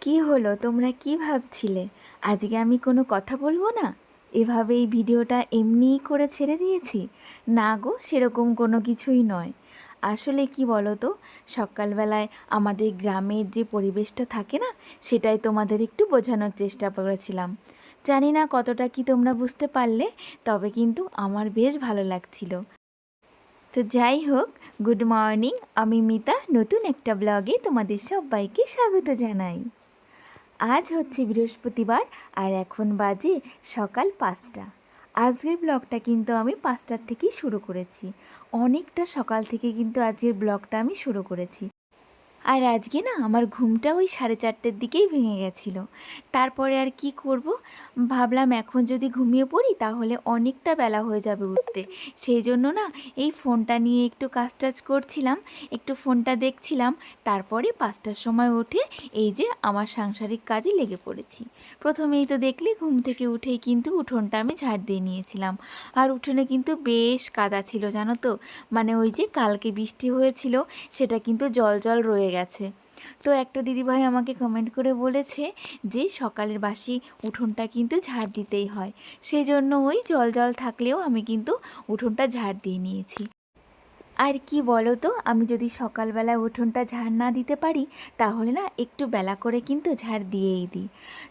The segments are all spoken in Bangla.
কি হলো, তোমরা কি ভাবছিলে আজকে আমি কোনো কথা বলবো না? এভাবে এই ভিডিওটা এমনিই করে ছেড়ে দিয়েছি? না গো, সেরকম কোনো কিছুই নয়। আসলে কি বলো তো, সকালবেলায় আমাদের গ্রামের যে পরিবেশটা থাকে না, সেটাই তোমাদের একটু বোঝানোর চেষ্টা করেছিলাম। জানি না কতটা কি তোমরা বুঝতে পারলে, তবে কিন্তু আমার বেশ ভালো লাগছিল। তো যাই হোক, গুড মর্নিং, আমি মিতা নতুন একটা ব্লগে তোমাদের সবাইকে স্বাগত জানাই। আজ হচ্ছে বৃহস্পতিবার আর এখন বাজে সকাল 5টা। আজকের ব্লগটা কিন্তু আমি 5টার থেকেই শুরু করেছি। অনেকটা সকাল থেকে কিন্তু আজকের ব্লগটা আমি শুরু করেছি। আর আজকে না আমার ঘুমটা ওই 4:30টার দিকেই ভেঙে গেছিলো। তারপরে আর কি করব, ভাবলাম এখন যদি ঘুমিয়ে পড়ি তাহলে অনেকটা বেলা হয়ে যাবে উঠতে। সেই জন্য না এই ফোনটা নিয়ে একটু কাজ টাজ করছিলাম, একটু ফোনটা দেখছিলাম। তারপরে 5টার সময় উঠে এই যে আমার সাংসারিক কাজে লেগে পড়েছি। প্রথমেই তো দেখলি ঘুম থেকে উঠেই কিন্তু উঠোনটা আমি ঝাড় দিয়ে নিয়েছিলাম। আর উঠোনে কিন্তু বেশ কাদা ছিল জানো তো, মানে ওই যে কালকে বৃষ্টি হয়েছিল সেটা কিন্তু জল জল রয়ে গেছে। তো একটা দিদিভাই আমাকে কমেন্ট করে বলেছে যে সকালের বাসি উঠোনটা কিন্তু ঝাড় দিতেই হয়। সেই জন্য ওই জল জল থাকলেও আমি কিন্তু উঠোনটা ঝাড় দিয়ে নিয়েছি। আর কি বলো তো, আমি যদি সকালবেলা উঠোনটা ঝাড় না দিতে পারি তাহলে না একটু বেলা করে কিন্তু ঝাড় দিয়েই দিই।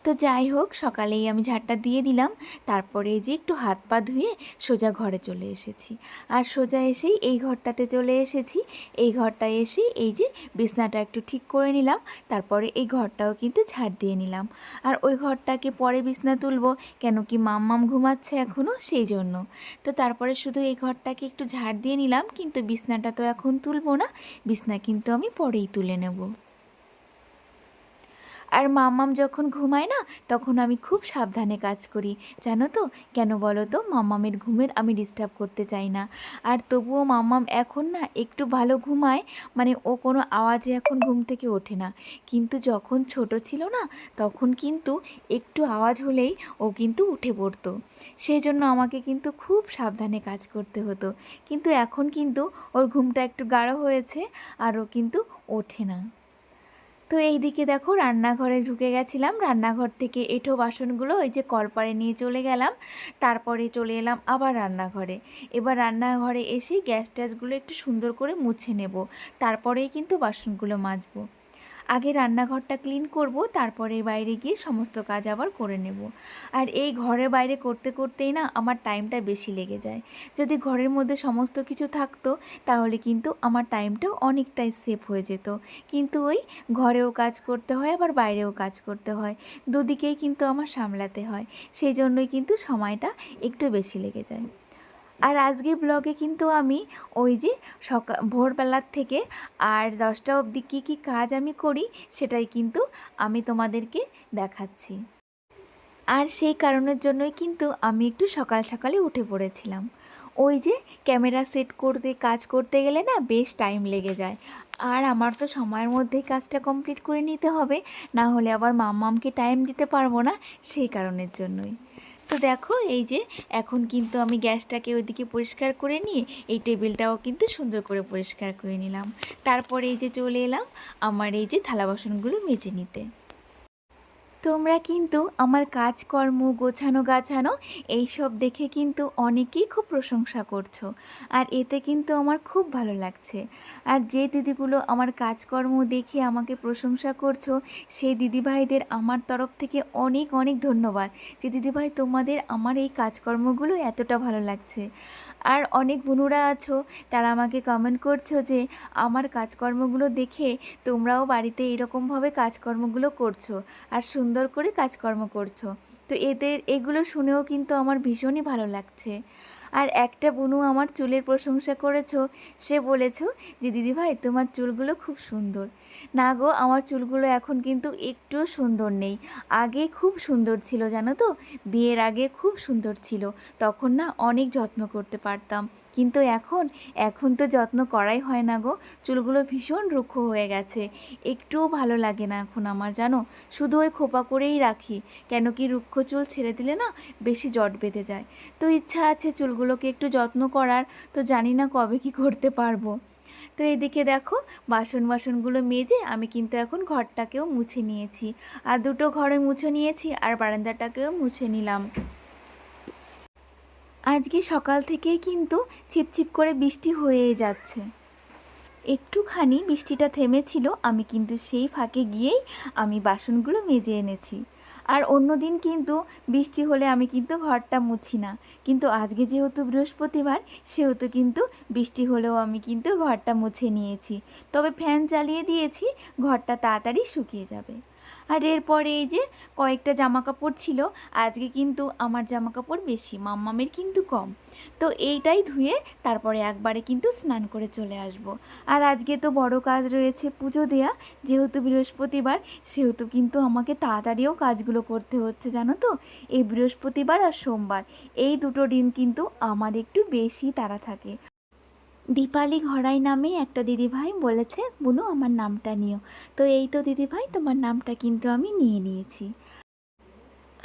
তো যাই হোক, সকালেই আমি ঝাড়টা দিয়ে দিলাম। তারপরে যে একটু হাত পা ধুয়ে সোজা ঘরে চলে এসেছি। আর সোজা এসেই এই ঘরটাতে চলে এসেছি। এই ঘরটায় এসে এই যে বিছনাটা একটু ঠিক করে নিলাম। তারপরে এই ঘরটাও কিন্তু ঝাড় দিয়ে নিলাম। আর ওই ঘরটাকে পরে বিছনা তুলবো, কেন কি মাম্মাম ঘুমাচ্ছে এখনও, সেই জন্য। তো তারপরে শুধু এই ঘরটাকে একটু ঝাড় দিয়ে নিলাম, কিন্তু বিছনাটা তো এখন তুলবো না, বিছনা কিন্তু আমি পরেই তুলে নেব। আর মাম্মাম যখন ঘুমায় না তখন আমি খুব সাবধানে কাজ করি, জানো তো কেন বলো তো? মাম্মামের ঘুমের আমি ডিস্টার্ব করতে চাই না। আর তবুও মাম্মাম এখন না একটু ভালো ঘুমায়, মানে ও কোনো আওয়াজে এখন ঘুম থেকে ওঠে না। কিন্তু যখন ছোট ছিল না তখন কিন্তু একটু আওয়াজ হলেই ও কিন্তু উঠে পড়তো। সেই জন্য আমাকে কিন্তু খুব সাবধানে কাজ করতে হতো। কিন্তু এখন কিন্তু ওর ঘুমটা একটু গাঢ় হয়েছে আর ও কিন্তু ওঠে না। তো এই দিকে দেখো রান্নাঘরে ঢুকে গেছিলাম, রান্নাঘর থেকে এঁঠো বাসনগুলো ওই যে কলপারে নিয়ে চলে গেলাম। তারপরে চলে এলাম আবার রান্নাঘরে। এবার রান্নাঘরে এসে গ্যাস ট্যাসগুলো একটু সুন্দর করে মুছে নেব, তারপরেই কিন্তু বাসনগুলো মাজবো। আগে রান্নাঘরটা ক্লিন করব, তারপরে বাইরে গিয়ে সমস্ত কাজ আবার করে নেব। আর এই ঘরে বাইরে করতে করতেই না আমার টাইমটা বেশি লেগে যায়। যদি ঘরের মধ্যে সমস্ত কিছু থাকতো তাহলে কিন্তু আমার টাইমটাও অনেকটাই সেভ হয়ে যেত। কিন্তু ওই ঘরেও কাজ করতে হয় আবার বাইরেও কাজ করতে হয়, দুদিকেই কিন্তু আমার সামলাতে হয়। সেই জন্যই কিন্তু সময়টা একটু বেশি লেগে যায়। আর আজকের ব্লগে কিন্তু আমি ওই যে ভোরবেলার থেকে আর 10টা অবধি কী কী কাজ আমি করি সেটাই কিন্তু আমি তোমাদেরকে দেখাচ্ছি। আর সেই কারণের জন্যই কিন্তু আমি একটু সকাল সকালে উঠে পড়েছিলাম। ওই যে ক্যামেরা সেট করতে কাজ করতে গেলে না বেশ টাইম লেগে যায়। আর আমার তো সময়ের মধ্যেই কাজটা কমপ্লিট করে নিতে হবে, না হলে আবার মাম্মামকে টাইম দিতে পারবো না, সেই কারণের জন্যই। তো দেখো এই যে এখন কিন্তু আমি গ্যাসটাকে ওইদিকে পরিষ্কার করে নিয়ে এই টেবিলটাও কিন্তু সুন্দর করে পরিষ্কার করে নিলাম। তারপরে এই যে চলে এলাম আমার এই যে থালা বাসনগুলো মেজে নিতে। তোমরা কিন্তু আমার কাজকর্ম গোছানো গাছানো এইসব দেখে কিন্তু অনেকেই খুব প্রশংসা করছো, আর এতে কিন্তু আমার খুব ভালো লাগছে। আর যে দিদিগুলো আমার কাজকর্ম দেখে আমাকে প্রশংসা করছো সেই দিদিভাইদের আমার তরফ থেকে অনেক অনেক ধন্যবাদ, যে দিদিভাই তোমাদের আমার এই কাজকর্মগুলো এতটা ভালো লাগছে। আর অনেক বোনেরা আছো তারা আমাকে কমেন্ট করছো যে আমার কাজকর্মগুলো দেখে তোমরাও বাড়িতে এরকমভাবে কাজকর্মগুলো করছো আর সুন্দর করে কাজকর্ম করছো। তো এদের এগুলো শুনেও কিন্তু আমার ভীষণই ভালো লাগছে। আর একটা বোনও আমার চুলের প্রশংসা করেছো, সে বলেছো যে দিদিভাই তোমার চুলগুলো খুব সুন্দর। না গো, আমার চুলগুলো এখন কিন্তু একটুও সুন্দর নেই। আগে খুব সুন্দর ছিল জানো তো, বিয়ের আগে খুব সুন্দর ছিল, তখন না অনেক যত্ন করতে পারতাম। কিন্তু এখন এখন তো যত্ন করাই হয় না গো, চুলগুলো ভীষণ রুক্ষ হয়ে গেছে। একটুও ভালো লাগে না এখন আমার, জানো, শুধু ওই খোপা করেই রাখি, কেন কি রুক্ষ চুল ছেড়ে দিলে না বেশি জট বেঁধে যায়। তো ইচ্ছা আছে চুলগুলোকে একটু যত্ন করার, তো জানি না কবে কি করতে পারবো। তো তো এদিকে দেখো বাসনগুলো মেজে আমি কিন্তু এখন ঘরটাকেও মুছে নিয়েছি, আর দুটো ঘরে মুছে নিয়েছি, আর বারান্দাটাকেও মুছে নিলাম। আজকে সকাল থেকেই কিন্তু ছিপছিপ করে বৃষ্টি হয়েই যাচ্ছে। একটুখানি বৃষ্টিটা থেমেছিল, আমি কিন্তু সেই ফাঁকে গিয়েই আমি বাসনগুলো মেজে এনেছি। আর অন্য দিন কিন্তু বৃষ্টি হলে আমি কিন্তু ঘরটা মুছি না, কিন্তু আজকে যেহেতু বৃহস্পতিবার সেহেতু কিন্তু বৃষ্টি হলেও আমি কিন্তু ঘরটা মুছে নিয়েছি। তবে ফ্যান চালিয়ে দিয়েছি, ঘরটা তাড়াতাড়ি শুকিয়ে যাবে। আর এরপরে এই যে কয়েকটা জামা কাপড় ছিল, আজকে কিন্তু আমার জামা কাপড় বেশি, মাম্মামের কিন্তু কম। তো এইটাই ধুয়ে তারপরে একবারে কিন্তু স্নান করে চলে আসব। আর আজকে তো বড় কাজ রয়েছে, পুজো দেয়া, যেহেতু বৃহস্পতিবার সেহেতু কিন্তু আমাকে তাড়াতাড়িও কাজগুলো করতে হচ্ছে, জানো তো। এই বৃহস্পতিবার আর সোমবার এই দুটো দিন কিন্তু আমার একটু বেশি তাড়া থাকে। দীপালি ঘরাই নামে একটা দিদিভাই বলেছে, বুনু আমার নামটা নিও। তো এই তো দিদিভাই, তোমার নামটা কিন্তু আমি নিয়ে নিয়েছি।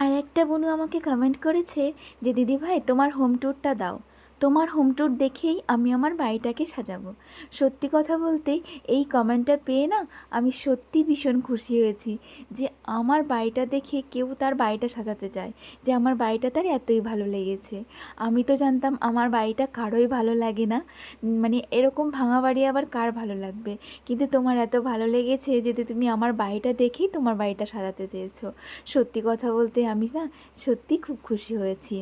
আর একটা বুনু আমাকে কমেন্ট করেছে যে দিদিভাই তোমার হোম ট্যুরটা দাও, তোমার হোম ট্যুর দেখেই আমি আমার বাড়িটাকে সাজাবো। সত্যি কথা বলতে এই কমেন্টটা পেয়ে না আমি সত্যি ভীষণ খুশি হয়েছি যে আমার বাড়িটা দেখে কেউ তার বাড়িটা সাজাতে চায়, যে আমার বাড়িটা তার এতই ভালো লেগেছে। আমি তো জানতাম আমার বাড়িটা কারোই ভালো লাগে না, মানে এরকম ভাঙা বাড়ি আবার কার ভালো লাগবে, কিন্তু তোমার এত ভালো লেগেছে যে তুমি আমার বাড়িটা দেখেই তোমার বাড়িটা সাজাতে চেয়েছো। সত্যি কথা বলতে আমি না সত্যি খুব খুশি হয়েছি।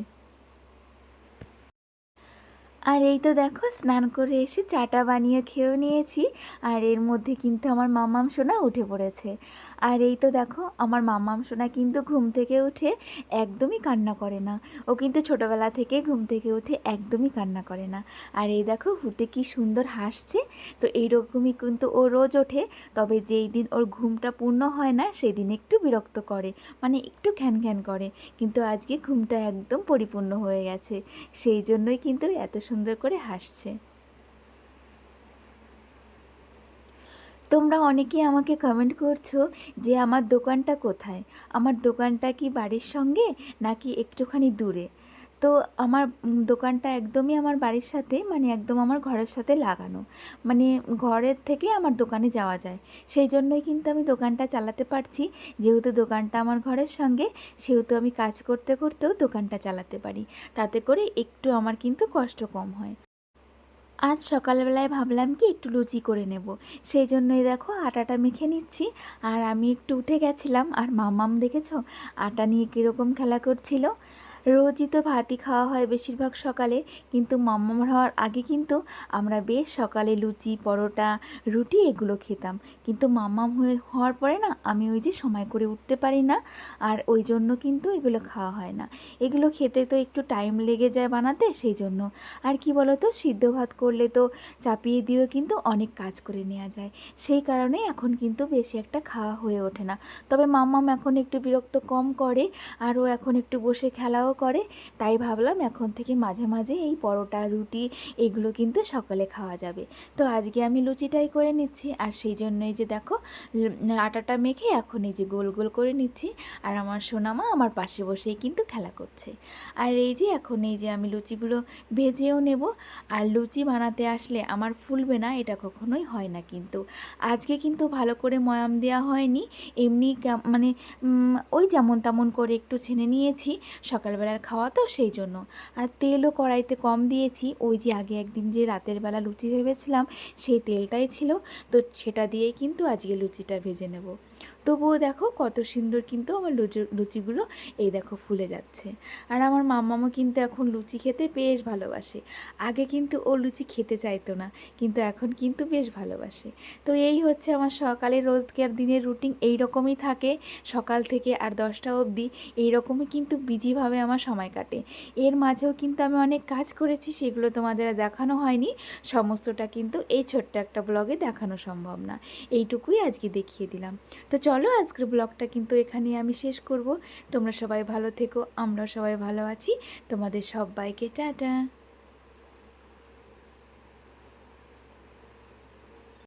আর এই তো দেখো স্নান করে এসে চাটা বানিয়ে খেয়েও নিয়েছি, আর এর মধ্যে কিন্তু আমার মাম্মাম সোনা উঠে পড়েছে। আর এই তো দেখো আমার মাম্মাম সোনা কিন্তু ঘুম থেকে উঠে একদমই কান্না করে না, ও কিন্তু ছোটোবেলা থেকে ঘুম থেকে উঠে একদমই কান্না করে না। আর এই দেখো হুটে কি সুন্দর হাসছে। তো এইরকমই কিন্তু ও রোজ ওঠে, তবে যেই দিন ওর ঘুমটা পূর্ণ হয় না সেই দিন একটু বিরক্ত করে, মানে একটু ঘ্যান ঘ্যান করে, কিন্তু আজকে ঘুমটা একদম পরিপূর্ণ হয়ে গেছে, সেই জন্যই কিন্তু এত সুন্দর করে হাসছে। তোমরা অনেকেই আমাকে কমেন্ট করছো যে আমার দোকানটা কোথায়, আমার দোকানটা কি বাড়ির সঙ্গে নাকি একটুখানি দূরে। তো আমার দোকানটা একদমই আমার বাড়ির সাথে, মানে একদম আমার ঘরের সাথে লাগানো, মানে ঘরের থেকে আমার দোকানে যাওয়া যায়, সেই জন্যই কিন্তু আমি দোকানটা চালাতে পারছি। যেহেতু দোকানটা আমার ঘরের সঙ্গে সেহেতু আমি কাজ করতে করতেও দোকানটা চালাতে পারি, তাতে করে একটু আমার কিন্তু কষ্ট কম হয়। আজ সকালবেলায় ভাবলাম কি একটু লুচি করে নেব, সেই জন্যই দেখো আটাটা মেখে নিচ্ছি। আর আমি একটু উঠে গেছিলাম, আর মাম্মাম দেখেছো আটা নিয়ে কীরকম খেলা করছিল। রোজই তো ভাতই খাওয়া হয় বেশিরভাগ সকালে, কিন্তু মাম্মাম হওয়ার আগে কিন্তু আমরা বেশ সকালে লুচি পরোটা রুটি এগুলো খেতাম, কিন্তু মাম্মাম হওয়ার পরে না আমি ওই যে সময় করে উঠতে পারি না, আর ওই জন্য কিন্তু এগুলো খাওয়া হয় না। এগুলো খেতে তো একটু টাইম লেগে যায় বানাতে, সেই জন্য। আর কি বলো তো, সিদ্ধ ভাত করলে তো চাপিয়ে দিয়েও কিন্তু অনেক কাজ করে নেওয়া যায়, সেই কারণে এখন কিন্তু বেশি একটা খাওয়া হয়ে ওঠে না। তবে মাম্মাম এখন একটু বিরক্ত কম করে, আর ও এখন একটু বসে খেলাও করে, তাই ভাবলাম এখন থেকে মাঝে মাঝে এই পরোটা রুটি এগুলো কিন্তু সকালে খাওয়া যাবে। তো আজকে আমি লুচিটাই করে নিচ্ছি, আর সেই জন্যই যে দেখো আটাটা মেখে এখন এই যে গোল গোল করে নিচ্ছি, আর আমার সোনামা আমার পাশে বসেই কিন্তু খেলা করছে। আর এই যে এখন এই যে আমি লুচিগুলো ভেজেও নেব। আর লুচি বানাতে আসলে আমার ফুলবে না এটা কখনোই হয় না, কিন্তু আজকে কিন্তু ভালো করে ময়াম দেওয়া হয়নি, এমনি মানে ওই যেমন তেমন করে একটু ছেনে নিয়েছি, সকালবেলার খাওয়া তো সেই জন্য। আর তেলও কড়াইতে কম দিয়েছি, ওই যে আগে একদিন যে রাতের বেলা লুচি ভেবেছিলাম সেই তেলটাই ছিল, তো সেটা দিয়েই কিন্তু আজকে লুচিটা ভেজে নেব। তবুও দেখো কত সুন্দর কিন্তু আমার লুচিগুলো এই দেখো ফুলে যাচ্ছে। আর আমার মাম্মামও কিন্তু এখন লুচি খেতে বেশ ভালোবাসে, আগে কিন্তু ও লুচি খেতে চাইতো না, কিন্তু এখন কিন্তু বেশ ভালোবাসে। তো এই হচ্ছে আমার সকালে রোজকার দিনের রুটিন, এই রকমই থাকে সকাল থেকে আর 10টা অবধি, এই রকমই কিন্তু বিজিভাবে আমার সময় কাটে। এর মাঝেও কিন্তু আমি অনেক কাজ করেছি, সেগুলো তোমাদের দেখানো হয়নি, সমস্তটা কিন্তু এই ছোট্ট একটা ব্লগে দেখানো সম্ভব না, এইটুকুই আজকে দেখিয়ে দিলাম। তো চলো আজকের ব্লগটা কিন্তু এখানে আমি শেষ করব। তোমরা সবাই ভালো থেকো, আমরা সবাই ভালো আছি, তোমাদের সবাইকে টাটা।